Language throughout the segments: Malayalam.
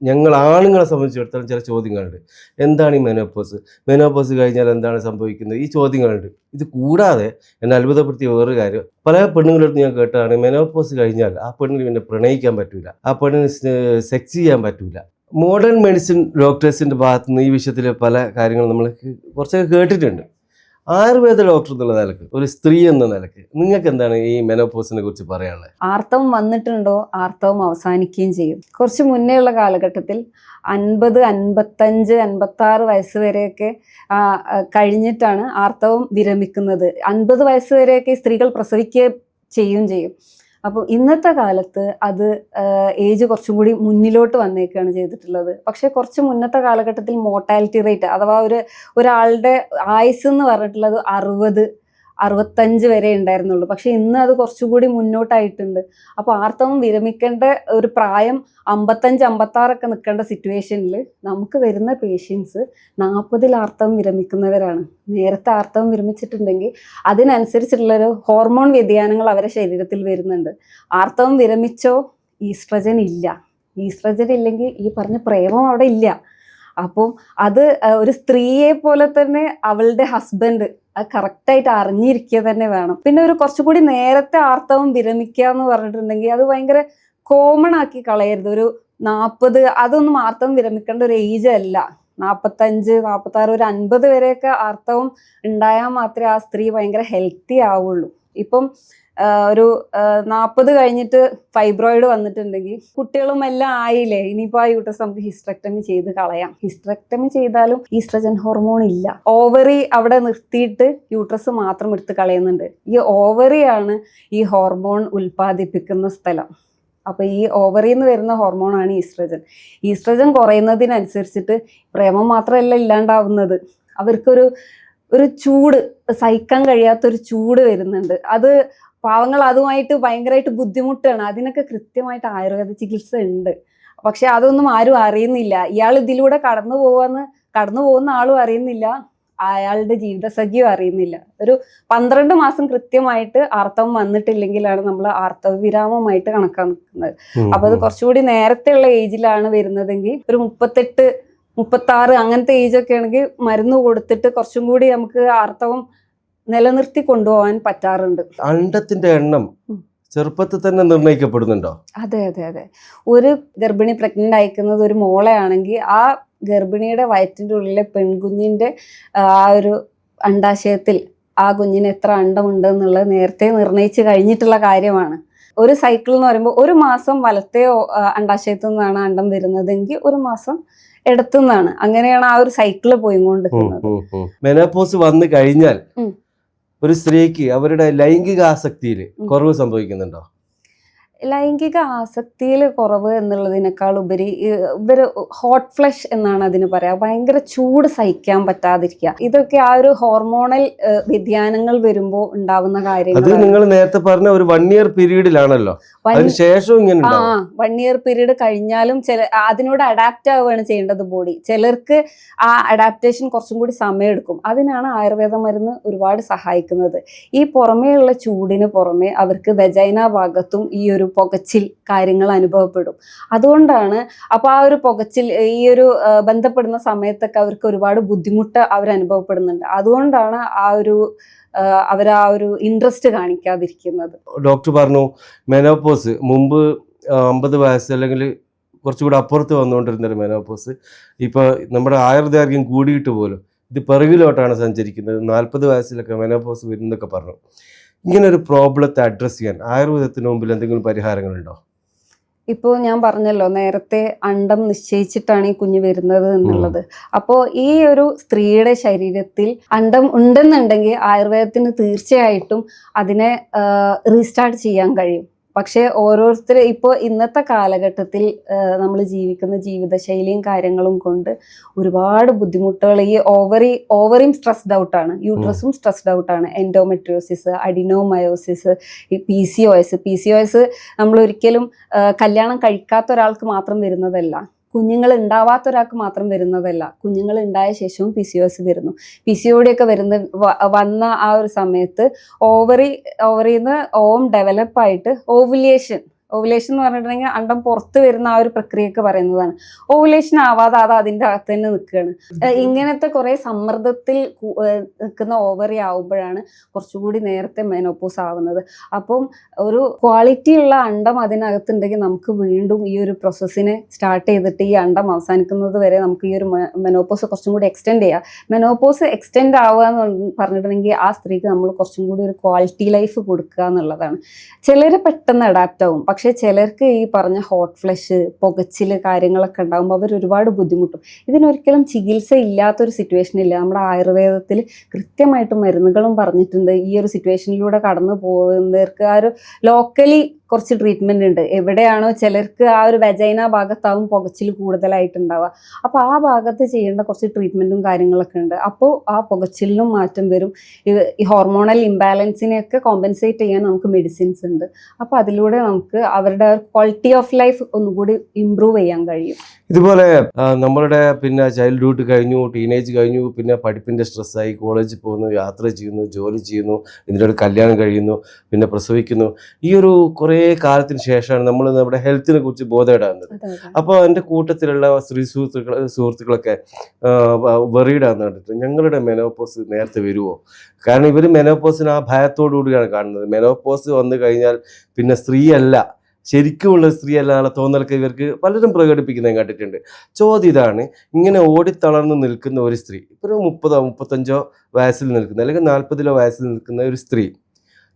ഞങ്ങൾ ആണുങ്ങളെ സംബന്ധിച്ചിടത്തോളം ചില ചോദ്യങ്ങളുണ്ട്. എന്താണ് ഈ മെനോപോസ്? മെനോപോസ് കഴിഞ്ഞാൽ എന്താണ് സംഭവിക്കുന്നത്? ഈ ചോദ്യങ്ങളുണ്ട്. ഇത് കൂടാതെ എന്നെ അത്ഭുതപ്പെടുത്തിയ വേറൊരു കാര്യം, പല പെണ്ണുങ്ങളടുത്ത് ഞാൻ കേട്ടതാണ്, മെനോപോസ് കഴിഞ്ഞാൽ ആ പെണ്ണിന് പിന്നെ പ്രണയിക്കാൻ പറ്റൂല, ആ പെണ്ണിന് സെക്സ് ചെയ്യാൻ പറ്റൂല. മോഡേൺ മെഡിസിൻ ഡോക്ടേഴ്സിൻ്റെ ഭാഗത്തു നിന്ന് ഈ വിഷയത്തിൽ പല കാര്യങ്ങളും നമ്മൾ കുറച്ചൊക്കെ കേട്ടിട്ടുണ്ട്. ആയുർവേദ ഡോക്ടർ എന്നുള്ള നിലക്ക്, ഒരു സ്ത്രീ എന്ന നിലക്ക് നിങ്ങൾക്ക് എന്താണ് ഈ മെനോപോസിനെ കുറിച്ച് പറയാനുള്ളത്? ആർത്തവം വന്നിട്ടുണ്ടോ, ആർത്തവം അവസാനിക്കുകയും ചെയ്യും. കുറച്ച് മുന്നേ ഉള്ള കാലഘട്ടത്തിൽ 50, 55, 56 വയസ്സ് വരെയൊക്കെ കഴിഞ്ഞിട്ടാണ് ആർത്തവം വിരമിക്കുന്നത്. 50 വയസ്സ് വരെയൊക്കെ സ്ത്രീകൾ പ്രസവിക്കുകയും ചെയ്യും. അപ്പോൾ ഇന്നത്തെ കാലത്ത് അത് ഏജ് കുറച്ചും കൂടി മുന്നിലോട്ട് വന്നേക്കാണ് ചെയ്തിട്ടുള്ളത്. പക്ഷേ കുറച്ച് മുന്നത്തെ കാലഘട്ടത്തിൽ മോർട്ടാലിറ്റി റേറ്റ് അഥവാ ഒരാളുടെ ആയുസ് എന്ന് പറഞ്ഞിട്ടുള്ളത് 60, 65 വരെ ഉണ്ടായിരുന്നുള്ളൂ. പക്ഷെ ഇന്ന് അത് കുറച്ചുകൂടി മുന്നോട്ടായിട്ടുണ്ട്. അപ്പോൾ ആർത്തവം വിരമിക്കേണ്ട ഒരു പ്രായം 55, 56 നിൽക്കേണ്ട സിറ്റുവേഷനിൽ നമുക്ക് വരുന്ന പേഷ്യൻസ് 40 ആർത്തവം വിരമിക്കുന്നവരാണ്. നേരത്തെ ആർത്തവം വിരമിച്ചിട്ടുണ്ടെങ്കിൽ അതിനനുസരിച്ചുള്ളൊരു ഹോർമോൺ വ്യതിയാനങ്ങൾ അവരുടെ ശരീരത്തിൽ വരുന്നുണ്ട്. ആർത്തവം വിരമിച്ചോ ഈസ്ട്രജൻ ഇല്ല. ഈസ്ട്രജൻ ഇല്ലെങ്കിൽ ഈ പറഞ്ഞ പ്രേമം അവിടെ ഇല്ല. അപ്പം അത് ഒരു സ്ത്രീയെ പോലെ തന്നെ അവളുടെ ഹസ്ബൻഡ് അത് കറക്റ്റായിട്ട് അറിഞ്ഞിരിക്കുക തന്നെ വേണം. പിന്നെ ഒരു കുറച്ചുകൂടി നേരത്തെ ആർത്തവം വിരമിക്കുക എന്ന് പറഞ്ഞിട്ടുണ്ടെങ്കിൽ അത് ഭയങ്കര കോമൺ ആക്കി കളയരുത്. ഒരു 40 അതൊന്നും ആർത്തവം വിരമിക്കേണ്ട ഒരു ഏജ് അല്ല. 45, 46, ഒരു 50 വരെയൊക്കെ ആർത്തവം ഉണ്ടായാൽ മാത്രമേ ആ സ്ത്രീ ഭയങ്കര ഹെൽത്തി ആവുള്ളൂ. ഇപ്പം ഒരു 40 കഴിഞ്ഞിട്ട് ഫൈബ്രോയിഡ് വന്നിട്ടുണ്ടെങ്കിൽ കുട്ടികളും എല്ലാം ആയില്ലേ, ഇനിയിപ്പോൾ ആ യൂട്രസ് നമുക്ക് ഹിസ്റ്ററക്ടമി ചെയ്ത് കളയാം. ഹിസ്റ്ററക്ടമി ചെയ്താലും ഈസ്ട്രജൻ ഹോർമോൺ ഇല്ല. ഓവറി അവിടെ നിർത്തിയിട്ട് യൂട്രസ് മാത്രം എടുത്ത് കളയുന്നുണ്ട്. ഈ ഓവറിയാണ് ഈ ഹോർമോൺ ഉൽപ്പാദിപ്പിക്കുന്ന സ്ഥലം. അപ്പോൾ ഈ ഓവറിയിൽ നിന്ന് വരുന്ന ഹോർമോണാണ് ഈസ്ട്രജൻ. ഈസ്ട്രജൻ കുറയുന്നതിനനുസരിച്ചിട്ട് പ്രേമം മാത്രമല്ല ഇല്ലാണ്ടാവുന്നത്, അവർക്കൊരു ചൂട്, സഹിക്കാൻ കഴിയാത്തൊരു ചൂട് വരുന്നുണ്ട്. അത് പാവങ്ങൾ അതുമായിട്ട് ഭയങ്കരമായിട്ട് ബുദ്ധിമുട്ടാണ്. അതിനൊക്കെ കൃത്യമായിട്ട് ആയുർവേദ ചികിത്സ ഉണ്ട്. പക്ഷെ അതൊന്നും ആരും അറിയുന്നില്ല. ഇയാൾ ഇതിലൂടെ കടന്നു പോകുന്ന ആളും അറിയുന്നില്ല, അയാളുടെ ജീവിതസഖ്യം അറിയുന്നില്ല. ഒരു 12 മാസം കൃത്യമായിട്ട് ആർത്തവം വന്നിട്ടില്ലെങ്കിലാണ് നമ്മൾ ആർത്തവ വിരാമമായിട്ട് കണക്കാക്കുന്നത്. അപ്പൊ അത് കുറച്ചുകൂടി നേരത്തെ ഉള്ള ഏജിലാണ് വരുന്നതെങ്കിൽ ഒരു 38, 36 അങ്ങനത്തെ ഏജൊക്കെ ആണെങ്കിൽ മരുന്ന് കൊടുത്തിട്ട് കുറച്ചും കൂടി നമുക്ക് ആർത്തവം നിലനിർത്തി കൊണ്ടുപോകാൻ പറ്റാറുണ്ട്. അണ്ടത്തിന്റെ എണ്ണം ചെറുപ്പത്തിൽ തന്നെ നിർണ്ണയിക്കപ്പെടുന്നുണ്ടോ? അതെ. ഒരു ഗർഭിണി പ്രഗ്നന്റ് അയക്കുന്നത് ഒരു മോളെ ആണെങ്കിൽ ആ ഗർഭിണിയുടെ വയറ്റിൻ്റെ ഉള്ളിലെ പെൺകുഞ്ഞിന്റെ ആ ഒരു അണ്ടാശയത്തിൽ ആ കുഞ്ഞിന് എത്ര അണ്ടമുണ്ട് എന്നുള്ളത് നേരത്തെ നിർണയിച്ച് കഴിഞ്ഞിട്ടുള്ള കാര്യമാണ്. ഒരു സൈക്കിൾ എന്ന് പറയുമ്പോൾ 1 മാസം വലത്തെ അണ്ടാശയത്തു നിന്നാണ് അണ്ടം വരുന്നതെങ്കിൽ 1 മാസം ഇടത്തുനിന്നാണ്. അങ്ങനെയാണ് ആ ഒരു സൈക്കിള് പോയിക്കൊണ്ടിരിക്കുന്നത്. മെനോപോസ് വന്നു കഴിഞ്ഞാൽ ഒരു സ്ത്രീക്ക് അവരുടെ ലൈംഗിക ആസക്തിയിൽ കുറവ് സംഭവിക്കുന്നുണ്ടോ? ലൈംഗിക ആസക്തിയിൽ കുറവ് എന്നുള്ളതിനേക്കാൾ ഉപരി ഇവര് ഹോട്ട് ഫ്ലഷ് എന്നാണ് അതിന് പറയാ. ഭയങ്കര ചൂട് സഹിക്കാൻ പറ്റാതിരിക്കുക. ഇതൊക്കെ ആ ഒരു ഹോർമോണൽ വ്യതിയാനങ്ങൾ വരുമ്പോൾ ഉണ്ടാവുന്ന കാര്യങ്ങൾ. അത് നിങ്ങൾ നേരത്തെ പറഞ്ഞ ഒരു 1 ഇയർ പീരീഡിലാണല്ലോ, അതിനുശേഷം ഇങ്ങനെ 1 ഇയർ പീരീഡ് കഴിഞ്ഞാലും അതിനോട് അഡാപ്റ്റ് ആവുകയാണ് ചെയ്യേണ്ടത് ബോഡി. ചിലർക്ക് ആ അഡാപ്റ്റേഷൻ കുറച്ചും കൂടി സമയം എടുക്കും. അതിനാണ് ആയുർവേദ മരുന്ന് ഒരുപാട് സഹായിക്കുന്നത്. ഈ പുറമേയുള്ള ചൂടിന് പുറമെ അവർക്ക് വെജൈന ഭാഗത്തും ഈ ഒരു പുകച്ചിൽ കാര്യങ്ങൾ അനുഭവപ്പെടും. അതുകൊണ്ടാണ് അപ്പോൾ ആ ഒരു പുകച്ചിൽ ഈ ഒരു ബന്ധപ്പെടുന്ന സമയത്തൊക്കെ അവർക്ക് ഒരുപാട് ബുദ്ധിമുട്ട് അവരനുഭവപ്പെടുന്നുണ്ട്. അതുകൊണ്ടാണ് അവർ ആ ഒരു ഇൻട്രസ്റ്റ് കാണിക്കാതിരിക്കുന്നത്. ഡോക്ടർ പറഞ്ഞു മെനോപോസ് മുമ്പ് 50 വയസ്സ് അല്ലെങ്കിൽ കുറച്ചുകൂടെ അപ്പുറത്ത് വന്നുകൊണ്ടിരുന്നൊരു മെനോപോസ് ഇപ്പോൾ നമ്മുടെ ആയുർദൈർഘ്യം കൂടിയിട്ട് പോലും ഇത് പിറകിലോട്ടാണ് സഞ്ചരിക്കുന്നത്. 40 വയസ്സിലൊക്കെ മെനോപോസ് വരുന്നൊക്കെ പറഞ്ഞു. ഇങ്ങനെ ഒരു പ്രോബ്ലത്തെ അഡ്രസ്സ് ചെയ്യാൻ ആയുർവേദത്തിന് മുമ്പിൽ എന്തെങ്കിലും പരിഹാരങ്ങളുണ്ടോ? ഇപ്പോൾ ഞാൻ പറഞ്ഞല്ലോ നേരത്തെ അണ്ടം നിശ്ചയിച്ചിട്ടാണ് ഈ കുഞ്ഞ് വരുന്നത് എന്നുള്ളത്. അപ്പോൾ ഈ ഒരു സ്ത്രീയുടെ ശരീരത്തിൽ അണ്ടം ഉണ്ടെന്നുണ്ടെങ്കിൽ ആയുർവേദത്തിന് തീർച്ചയായിട്ടും അതിനെ റീസ്റ്റാർട്ട് ചെയ്യാൻ കഴിയും. പക്ഷേ ഓരോരുത്തർ ഇപ്പോൾ ഇന്നത്തെ കാലഘട്ടത്തിൽ നമ്മൾ ജീവിക്കുന്ന ജീവിതശൈലിയും കാര്യങ്ങളും കൊണ്ട് ഒരുപാട് ബുദ്ധിമുട്ടുകൾ. ഈ ഓവറിയും സ്ട്രെസ്ഡ് ഔട്ടാണ്, യൂട്രസും സ്ട്രെസ്ഡ് ഔട്ടാണ്. എൻഡോമെട്രിയോസിസ്, അഡിനോമയോസിസ്, ഈ PCOS നമ്മൾ ഒരിക്കലും കല്യാണം കഴിക്കാത്ത ഒരാൾക്ക് മാത്രം വരുന്നതല്ല, കുഞ്ഞുങ്ങൾ ഉണ്ടാവാത്ത ഒരാൾക്ക് മാത്രം വരുന്നതല്ല. കുഞ്ഞുങ്ങൾ ഉണ്ടായ ശേഷവും PCOS വരുന്നു. PCOD ഒക്കെ വന്ന ആ ഒരു സമയത്ത് ഓവറിന്ന് ഓം ഡെവലപ്പായിട്ട് ഓവുലേഷൻ ഓവുലേഷൻ എന്ന് പറഞ്ഞിട്ടുണ്ടെങ്കിൽ അണ്ടം പുറത്ത് വരുന്ന ആ ഒരു പ്രക്രിയക്ക് പറയുന്നതാണ്. ഓവുലേഷൻ ആവാതെ അത് അതിൻ്റെ അകത്ത് തന്നെ നിൽക്കുകയാണ്. ഇങ്ങനത്തെ കുറെ സമ്മർദ്ദത്തിൽ നിൽക്കുന്ന ഓവറി ആവുമ്പോഴാണ് കുറച്ചുകൂടി നേരത്തെ മെനോപോസ് ആവുന്നത്. അപ്പം ഒരു ക്വാളിറ്റി ഉള്ള അണ്ടം അതിനകത്തുണ്ടെങ്കിൽ നമുക്ക് വീണ്ടും ഈ ഒരു പ്രോസസ്സിനെ സ്റ്റാർട്ട് ചെയ്തിട്ട് ഈ അണ്ടം അവസാനിക്കുന്നത് വരെ നമുക്ക് ഈ ഒരു മെനോപോസ് കുറച്ചും കൂടി എക്സ്റ്റെൻഡ് ചെയ്യാം. മെനോപോസ് എക്സ്റ്റെൻഡ് ആവുക എന്ന് പറഞ്ഞിട്ടുണ്ടെങ്കിൽ ആ സ്ത്രീക്ക് നമ്മൾ കുറച്ചും കൂടി ഒരു ക്വാളിറ്റി ലൈഫ് കൊടുക്കുക എന്നുള്ളതാണ്. ചിലർ പെട്ടെന്ന് അഡാപ്റ്റ് ആവും, പക്ഷെ ചിലർക്ക് ഈ പറഞ്ഞ ഹോട്ട് ഫ്ലഷ്, പുകച്ചില് കാര്യങ്ങളൊക്കെ ഉണ്ടാകുമ്പോൾ അവർ ഒരുപാട് ബുദ്ധിമുട്ടും. ഇതിനൊരിക്കലും ചികിത്സ ഇല്ലാത്തൊരു സിറ്റുവേഷൻ ഇല്ല. നമ്മുടെ ആയുർവേദത്തിൽ കൃത്യമായിട്ട് മരുന്നുകളും പറഞ്ഞിട്ടുണ്ട്. ഈ ഒരു സിറ്റുവേഷനിലൂടെ കടന്നു പോകുന്നവർക്ക് ആ ഒരു ലോക്കലി കുറച്ച് ട്രീറ്റ്മെന്റ് ഉണ്ട്. എവിടെയാണോ ചിലർക്ക് ആ ഒരു വെജൈന ഭാഗത്താവും പുകച്ചിൽ കൂടുതലായിട്ടുണ്ടാവുക, അപ്പോൾ ആ ഭാഗത്ത് ചെയ്യേണ്ട കുറച്ച് ട്രീറ്റ്മെന്റും കാര്യങ്ങളൊക്കെ ഉണ്ട്. അപ്പോൾ ആ പുകച്ചിലിനും മാറ്റം വരും. ഈ ഹോർമോണൽ ഇംബാലൻസിനെയൊക്കെ കോമ്പൻസേറ്റ് ചെയ്യാൻ നമുക്ക് മെഡിസിൻസ് ഉണ്ട്. അപ്പോൾ അതിലൂടെ നമുക്ക് അവരുടെ ക്വാളിറ്റി ഓഫ് ലൈഫ് ഒന്നുകൂടി ഇമ്പ്രൂവ് ചെയ്യാൻ കഴിയും. ഇതുപോലെ നമ്മളുടെ പിന്നെ ചൈൽഡ്ഹുഡ് കഴിഞ്ഞു, ടീനേജ് കഴിഞ്ഞു, പിന്നെ പഠിപ്പിൻ്റെ സ്ട്രെസ്സായി, കോളേജിൽ പോകുന്നു, യാത്ര ചെയ്യുന്നു, ജോലി ചെയ്യുന്നു, ഇതിൻ്റെ കല്യാണം കഴിയുന്നു, പിന്നെ പ്രസവിക്കുന്നു. ഈ ഒരു കുറേ കാലത്തിന് ശേഷമാണ് നമ്മൾ നമ്മുടെ ഹെൽത്തിനെ കുറിച്ച് ബോധേടാകുന്നത്. അപ്പോൾ എൻ്റെ കൂട്ടത്തിലുള്ള സ്ത്രീ സുഹൃത്തുക്കളൊക്കെ വെറീഡാന്ന് കണ്ടിട്ട് ഞങ്ങളുടെ മെനോപോസ് നേരത്തെ വരുമോ? കാരണം ഇവർ മെനോപോസിന് ആ ഭയത്തോടു കൂടിയാണ് കാണുന്നത്. മെനോപോസ് വന്നു കഴിഞ്ഞാൽ പിന്നെ സ്ത്രീയല്ല, ശരിക്കുമുള്ള സ്ത്രീ അല്ലാതെ തോന്നലൊക്കെ ഇവർക്ക് പലരും പ്രകടിപ്പിക്കുന്നത് കണ്ടിട്ടുണ്ട്. ചോദ്യം ഇതാണ്, ഇങ്ങനെ ഓടിത്തളർന്ന് നിൽക്കുന്ന ഒരു സ്ത്രീ, ഇപ്പോൾ ഒരു 30-35 വയസ്സിൽ നിൽക്കുന്ന അല്ലെങ്കിൽ 40 വയസ്സിൽ നിൽക്കുന്ന ഒരു സ്ത്രീ,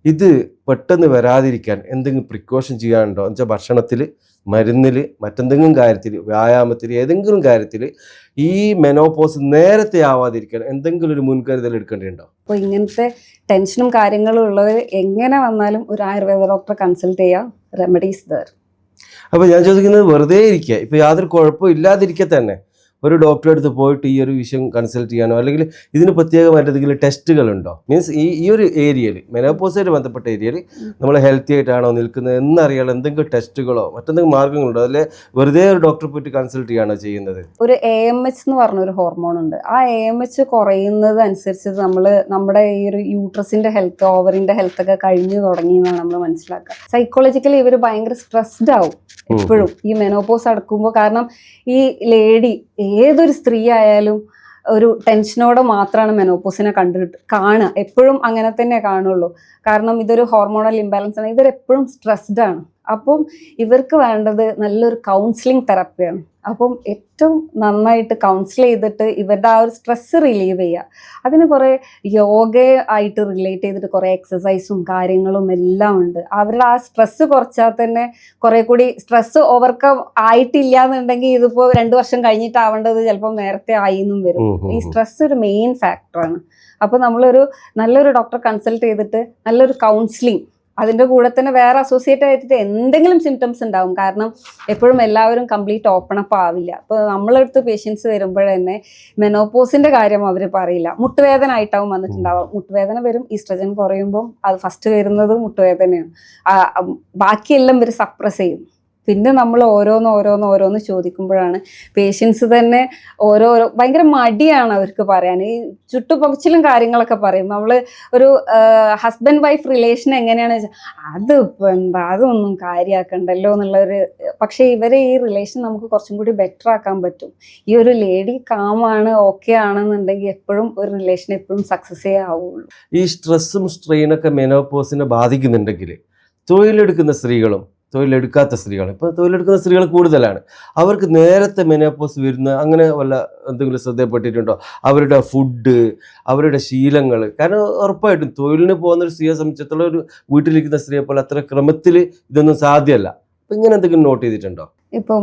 ഇത് പെട്ടെന്ന് വരാതിരിക്കാൻ എന്തെങ്കിലും പ്രിക്കോഷൻ ചെയ്യാനുണ്ടോ? എന്ന് വെച്ചാൽ ഭക്ഷണത്തിൽ, മരുന്നിൽ, മറ്റെന്തെങ്കിലും കാര്യത്തിൽ, വ്യായാമത്തിൽ, ഏതെങ്കിലും കാര്യത്തിൽ ഈ മെനോപോസ് നേരത്തെ ആവാതിരിക്കാൻ എന്തെങ്കിലും ഒരു മുൻകരുതൽ എടുക്കേണ്ടതുണ്ടോ? അപ്പോൾ ഇങ്ങനത്തെ ടെൻഷനും കാര്യങ്ങളും ഉള്ളവർ എങ്ങനെ വന്നാലും ഒരു ആയുർവേദ ഡോക്ടറെ കൺസൾട്ട് ചെയ്യാം. Remedies there. അപ്പോൾ ഞാൻ ചോദിക്കുന്നത്, വെറുതെ ഇരിക്കുക, ഇപ്പോൾ യാതൊരു കുഴപ്പവും ഇല്ലാതിരിക്കെ തന്നെ ഒരു ഡോക്ടറെ അടുത്ത് പോയിട്ട് ഈ ഒരു വിഷയം കൺസൾട്ട് ചെയ്യാനോ അല്ലെങ്കിൽ ഇതിന് പ്രത്യേകമായിട്ട് എന്തെങ്കിലും ടെസ്റ്റുകളുണ്ടോ? മീൻസ് ഈ ഒരു ഏരിയയിൽ, മെനോപോസുമായിട്ട് ബന്ധപ്പെട്ട ഏരിയയിൽ നമ്മൾ ഹെൽത്തി ആയിട്ടാണോ നിൽക്കുന്നത് എന്നറിയാൻ എന്തെങ്കിലും ടെസ്റ്റുകളോ മറ്റെന്തെങ്കിലും മാർഗങ്ങളുണ്ടോ? അല്ലെ വെറുതെ ഒരു ഡോക്ടറെ പോയിട്ട് കൺസൾട്ട് ചെയ്യാണോ ചെയ്യുന്നത്? ഒരു AMH എന്ന് പറഞ്ഞൊരു ഹോർമോൺ ഉണ്ട്. ആ AMH കുറയുന്നത് അനുസരിച്ച് നമ്മുടെ ഈ ഒരു യൂട്രസിന്റെ ഹെൽത്ത്, ഓവറിന്റെ ഹെൽത്ത് ഒക്കെ കഴിഞ്ഞു തുടങ്ങി എന്നാണ് നമ്മൾ മനസ്സിലാക്കുക. സൈക്കോളജിക്കലി ഇവർ ഭയങ്കര സ്ട്രെസ്ഡ് ആവും എപ്പോഴും ഈ മെനോപോസ് അടുക്കുമ്പോൾ. കാരണം ഈ ലേഡി, ഏതൊരു സ്ത്രീ ആയാലും ഒരു ടെൻഷനോടെ മാത്രമാണ് മെനോപോസിനെ കാണുക. എപ്പോഴും അങ്ങനെ തന്നെ കാണുള്ളൂ. കാരണം ഇതൊരു ഹോർമോണൽ ഇംബാലൻസ് ആണ്. ഇവരെപ്പോഴും സ്ട്രെസ്ഡ് ആണ്. അപ്പം ഇവർക്ക് വേണ്ടത് നല്ലൊരു കൗൺസിലിംഗ് തെറാപ്പിയാണ്. അപ്പം ഏറ്റവും നന്നായിട്ട് കൗൺസിൽ ചെയ്തിട്ട് ഇവരുടെ ആ ഒരു സ്ട്രെസ് റിലീവ് ചെയ്യുക. അതിന് കുറേ യോഗ ആയിട്ട് റിലേറ്റ് ചെയ്തിട്ട് കുറേ എക്സസൈസും കാര്യങ്ങളും എല്ലാം ഉണ്ട്. അവരുടെ ആ സ്ട്രെസ് കുറച്ചാൽ തന്നെ കുറേ കൂടി സ്ട്രെസ് ഓവർകം ആയിട്ടില്ല എന്നുണ്ടെങ്കിൽ ഇതിപ്പോൾ 2 വർഷം കഴിഞ്ഞിട്ടാവേണ്ടത് ചിലപ്പോൾ നേരത്തെ ആയി എന്നും വരും. ഈ സ്ട്രെസ് ഒരു മെയിൻ ഫാക്ടറാണ്. അപ്പോൾ നമ്മളൊരു നല്ലൊരു ഡോക്ടറെ കൺസൾട്ട് ചെയ്തിട്ട് നല്ലൊരു കൗൺസിലിംഗ്, അതിൻ്റെ കൂടെ തന്നെ വേറെ അസോസിയേറ്റ് ആയിട്ട് എന്തെങ്കിലും സിംറ്റംസ് ഉണ്ടാവും. കാരണം എപ്പോഴും എല്ലാവരും കംപ്ലീറ്റ് ഓപ്പൺ അപ്പ് ആവില്ല. അപ്പോൾ നമ്മളെടുത്ത് പേഷ്യൻസ് വരുമ്പോഴന്നെ മെനോപോസിൻ്റെ കാര്യം അവർ പറയില്ല. മുട്ടുവേദന ആയിട്ടാവും വന്നിട്ടുണ്ടാവും. മുട്ടുവേദന വരും, ഈസ്ട്രജൻ കുറയുമ്പം അത് ഫസ്റ്റ് വരുന്നത് മുട്ടുവേദനയാണ്. ബാക്കിയെല്ലാം ഇവർ സപ്രസ് ചെയ്യും. പിന്നെ നമ്മൾ ഓരോന്ന് ചോദിക്കുമ്പോഴാണ് പേഷ്യൻസ് തന്നെ ഓരോരോ ഭയങ്കര മടിയാണ് അവർക്ക് പറയാൻ. ഈ ചുട്ടുപൊകച്ചിലും കാര്യങ്ങളൊക്കെ പറയും. നമ്മൾ ഒരു ഹസ്ബൻഡ് വൈഫ് റിലേഷൻ എങ്ങനെയാണ് വെച്ചാൽ അതിപ്പോൾ എന്താ, അതൊന്നും കാര്യമാക്കണ്ടല്ലോ എന്നുള്ളൊരു. പക്ഷേ ഇവരെ ഈ റിലേഷൻ നമുക്ക് കുറച്ചും കൂടി ബെറ്റർ ആക്കാൻ പറ്റും. ഈ ഒരു ലേഡി കാമാണ്, ഓക്കെ ആണെന്നുണ്ടെങ്കിൽ എപ്പോഴും ഒരു റിലേഷൻ എപ്പോഴും സക്സസ്സേ ആവുള്ളൂ. ഈ സ്ട്രെസ്സും സ്ട്രെയിനൊക്കെ മെനോപോസിനെ ബാധിക്കുന്നുണ്ടെങ്കിൽ തൊഴിലെടുക്കുന്ന സ്ത്രീകളും തൊഴിലെടുക്കാത്ത സ്ത്രീകൾ, ഇപ്പോൾ തൊഴിലെടുക്കുന്ന സ്ത്രീകൾ കൂടുതലാണ്, അവർക്ക് നേരത്തെ മെനോപോസ് വരുന്ന അങ്ങനെ വല്ല എന്തെങ്കിലും ശ്രദ്ധയപ്പെട്ടിട്ടുണ്ടോ? അവരുടെ ഫുഡ്, അവരുടെ ശീലങ്ങൾ. കാരണം ഉറപ്പായിട്ടും തൊഴിലിന് പോകുന്ന ഒരു സ്ത്രീയെ സംബന്ധിച്ചിടത്തോളം ഒരു വീട്ടിലിരിക്കുന്ന സ്ത്രീയെ പോലെ അത്ര ക്രമത്തിൽ ഇതൊന്നും സാധ്യമല്ല. അപ്പം ഇങ്ങനെ എന്തെങ്കിലും നോട്ട് ചെയ്തിട്ടുണ്ടോ? ഇപ്പം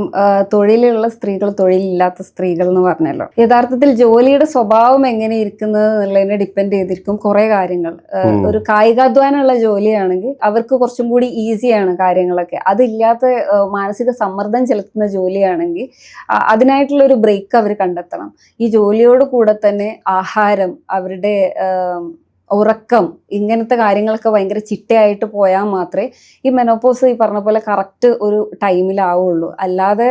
തൊഴിലുള്ള സ്ത്രീകൾ, തൊഴിലില്ലാത്ത സ്ത്രീകൾ എന്ന് പറഞ്ഞല്ലോ. യഥാർത്ഥത്തിൽ ജോലിയുടെ സ്വഭാവം എങ്ങനെ ഇരിക്കുന്നത് എന്നുള്ളതിനെ ഡിപ്പെൻഡ് ചെയ്തിരിക്കും കുറേ കാര്യങ്ങൾ. ഒരു കായികാധ്വാനമുള്ള ജോലിയാണെങ്കിൽ അവർക്ക് കുറച്ചും കൂടി ഈസിയാണ് കാര്യങ്ങളൊക്കെ. അതില്ലാത്ത മാനസിക സമ്മർദ്ദം ചെലുത്തുന്ന ജോലിയാണെങ്കിൽ അതിനായിട്ടുള്ള ഒരു ബ്രേക്ക് അവർ കണ്ടെത്തണം. ഈ ജോലിയോട് കൂടെ തന്നെ ആഹാരം, അവരുടെ ഉറക്കം, ഇങ്ങനത്തെ കാര്യങ്ങളൊക്കെ ഭയങ്കര ചിട്ടയായിട്ട് പോയാൽ മാത്രമേ ഈ മെനോപോസ് ഈ പറഞ്ഞ പോലെ കറക്റ്റ് ഒരു ടൈമിലാവുള്ളൂ. അല്ലാതെ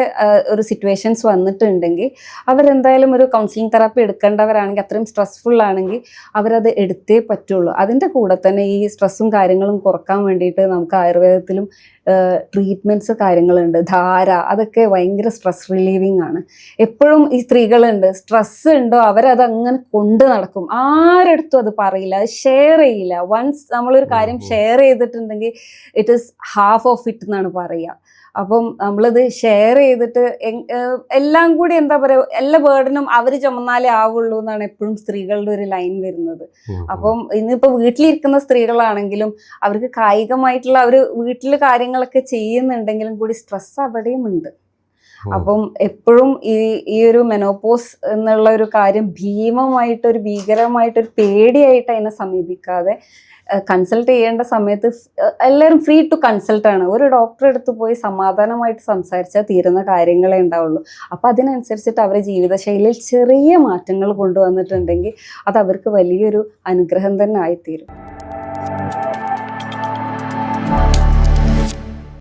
ഒരു സിറ്റുവേഷൻസ് വന്നിട്ടുണ്ടെങ്കിൽ അവരെന്തായാലും ഒരു കൗൺസിലിംഗ് തെറാപ്പി എടുക്കേണ്ടവരാണെങ്കിൽ, അത്രയും സ്ട്രെസ്ഫുൾ ആണെങ്കിൽ അവരത് എടുത്തേ പറ്റുള്ളൂ. അതിൻ്റെ കൂടെ തന്നെ ഈ സ്ട്രെസ്സും കാര്യങ്ങളും കുറക്കാൻ വേണ്ടിയിട്ട് നമുക്ക് ആയുർവേദത്തിലും ട്രീറ്റ്മെൻറ്റ്സ് കാര്യങ്ങളുണ്ട്. ധാര, അതൊക്കെ ഭയങ്കര സ്ട്രെസ് റിലീവിങ് ആണ്. എപ്പോഴും ഈ സ്ത്രീകളുണ്ട്, സ്ട്രെസ് ഉണ്ടോ അവരത് അങ്ങനെ കൊണ്ട് നടക്കും, ആരെടുത്തും അത് പറയില്ല, അത് ഷെയർ ചെയ്യില്ല. വൺസ് നമ്മളൊരു കാര്യം ഷെയർ ചെയ്തിട്ടുണ്ടെങ്കിൽ it is half of it എന്നാണ് പറയുക. അപ്പം നമ്മളത് ഷെയർ ചെയ്തിട്ട് എല്ലാം കൂടി എന്താ പറയുക, എല്ലാ ബേർഡനും അവർ ചുമന്നാലേ ആവുള്ളൂ എന്നാണ് എപ്പോഴും സ്ത്രീകളുടെ ഒരു ലൈൻ വരുന്നത്. അപ്പം ഇന്നിപ്പോൾ വീട്ടിലിരിക്കുന്ന സ്ത്രീകളാണെങ്കിലും അവർക്ക് കായികമായിട്ടുള്ള അവർ വീട്ടിൽ കാര്യങ്ങളൊക്കെ ചെയ്യുന്നുണ്ടെങ്കിലും കൂടി സ്ട്രെസ് അവിടെയും ഉണ്ട്. അപ്പം എപ്പോഴും ഈ ഒരു മെനോപോസ് എന്നുള്ള ഒരു കാര്യം ഭീമമായിട്ടൊരു ഭീകരമായിട്ടൊരു പേടിയായിട്ട് അതിനെ സമീപിക്കാതെ കൺസൾട്ട് ചെയ്യേണ്ട സമയത്ത് എല്ലാവരും ഫ്രീ ടു കൺസൾട്ട് ആണ്. ഒരു ഡോക്ടറെ അടുത്ത് പോയി സമാധാനമായിട്ട് സംസാരിച്ചാൽ തീരുന്ന കാര്യങ്ങളേ ഉണ്ടാവുള്ളൂ. അപ്പം അതിനനുസരിച്ചിട്ട് അവരുടെ ജീവിതശൈലിയിൽ ചെറിയ മാറ്റങ്ങൾ കൊണ്ടുവന്നിട്ടുണ്ടെങ്കിൽ അത് അവർക്ക് വലിയൊരു അനുഗ്രഹം തന്നെ ആയിത്തീരും.